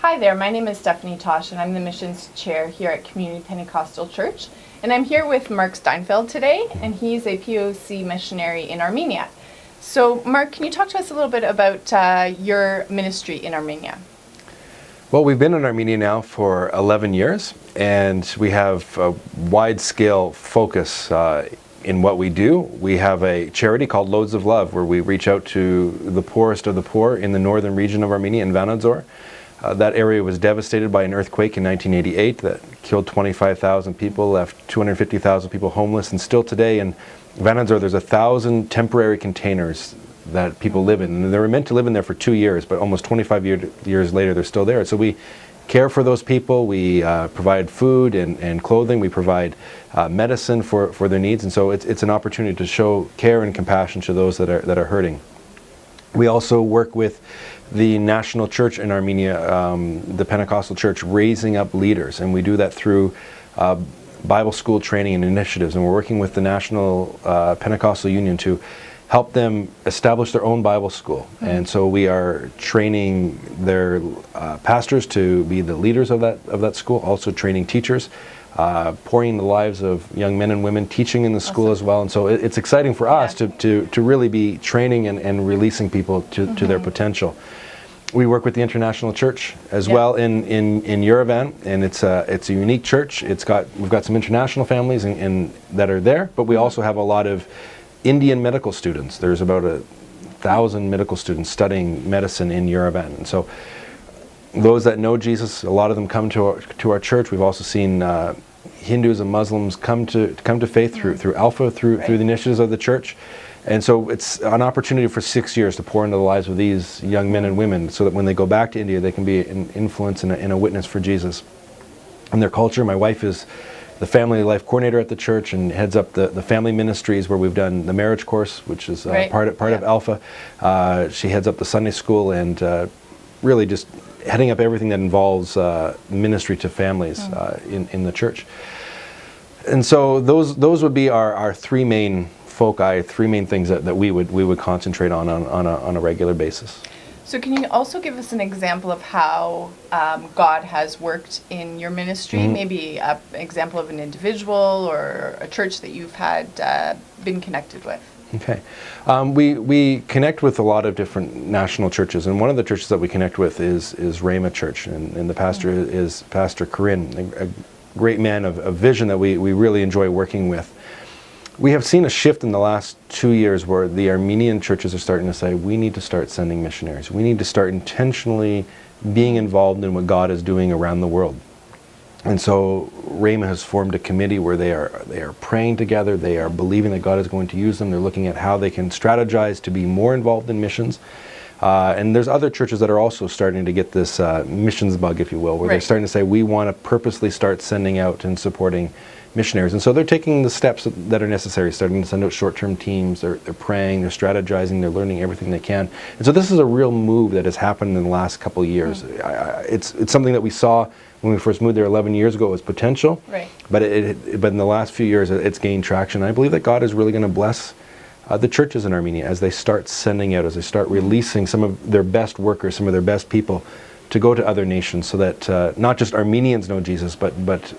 Hi there, my name is Stephanie Tosh and I'm the missions chair here at Community Pentecostal Church. And I'm here with Mark Steinfeld today, and he's a POC missionary in Armenia. So Mark, can you talk to us a little bit about your ministry in Armenia? Well, we've been in Armenia now for 11 years, and we have a wide-scale focus in what we do. We have a charity called Loads of Love, where we reach out to the poorest of the poor in the northern region of Armenia, in Vanadzor. That area was devastated by an earthquake in 1988 that killed 25,000 people, left 250,000 people homeless, and still today in Vanadzor there's 1,000 temporary containers that people live in. And they were meant to live in there for 2 years, but almost 25 years later they're still there. So we care for those people, we provide food and clothing, we provide medicine for their needs, and so it's an opportunity to show care and compassion to those that are hurting. We also work with the national church in Armenia, the Pentecostal church, raising up leaders, and we do that through Bible school training and initiatives, and we're working with the National Pentecostal Union to help them establish their own Bible school. And so we are training their pastors to be the leaders of that school, also training teachers, pouring in the lives of young men and women, teaching in the school as well. And so it's exciting for us to really be training and releasing people to their potential. We work with the International Church as well in Yerevan, and it's a unique church. We've got some international families that are there, but we also have a lot of Indian medical students. There's about 1,000 medical students studying medicine in Yerevan, and so those that know Jesus, a lot of them come to our church. We've also seen Hindus and Muslims come to faith through Alpha, through the initiatives of the church. And so it's an opportunity for 6 years to pour into the lives of these young men and women, so that when they go back to India, they can be an influence and a witness for Jesus and their culture. My wife is the family life coordinator at the church and heads up the family ministries, where we've done the marriage course, which is part of Alpha. She heads up the Sunday school and really just heading up everything that involves ministry to families in the church. And so those would be our three main foci, three main things that we would concentrate on a regular basis. So can you also give us an example of how God has worked in your ministry? Maybe an example of an individual or a church that you've had been connected with? Okay. We connect with a lot of different national churches, and one of the churches that we connect with is Rhema Church, and the pastor is Pastor Corinne, a great man of vision that we really enjoy working with. We have seen a shift in the last 2 years where the Armenian churches are starting to say, we need to start sending missionaries. We need to start intentionally being involved in what God is doing around the world. And so Rhema has formed a committee where they are praying together, they are believing that God is going to use them, they're looking at how they can strategize to be more involved in missions. And there's other churches that are also starting to get this missions bug, if you will, where they're starting to say, we want to purposely start sending out and supporting missionaries. And so they're taking the steps that are necessary, starting to send out short-term teams, they're praying, they're strategizing, they're learning everything they can. And so this is a real move that has happened in the last couple of years. It's something that we saw when we first moved there 11 years ago as potential, but in the last few years it's gained traction. I believe that God is really going to bless the churches in Armenia as they start sending out, as they start releasing some of their best workers, some of their best people to go to other nations, so that not just Armenians know Jesus, but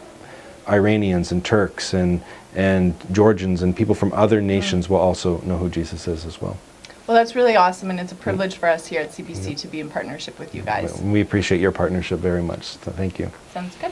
Iranians and Turks and Georgians and people from other nations will also know who Jesus is as well. Well, that's really awesome, and it's a privilege for us here at CBC to be in partnership with you guys. We appreciate your partnership very much, so thank you. Sounds good.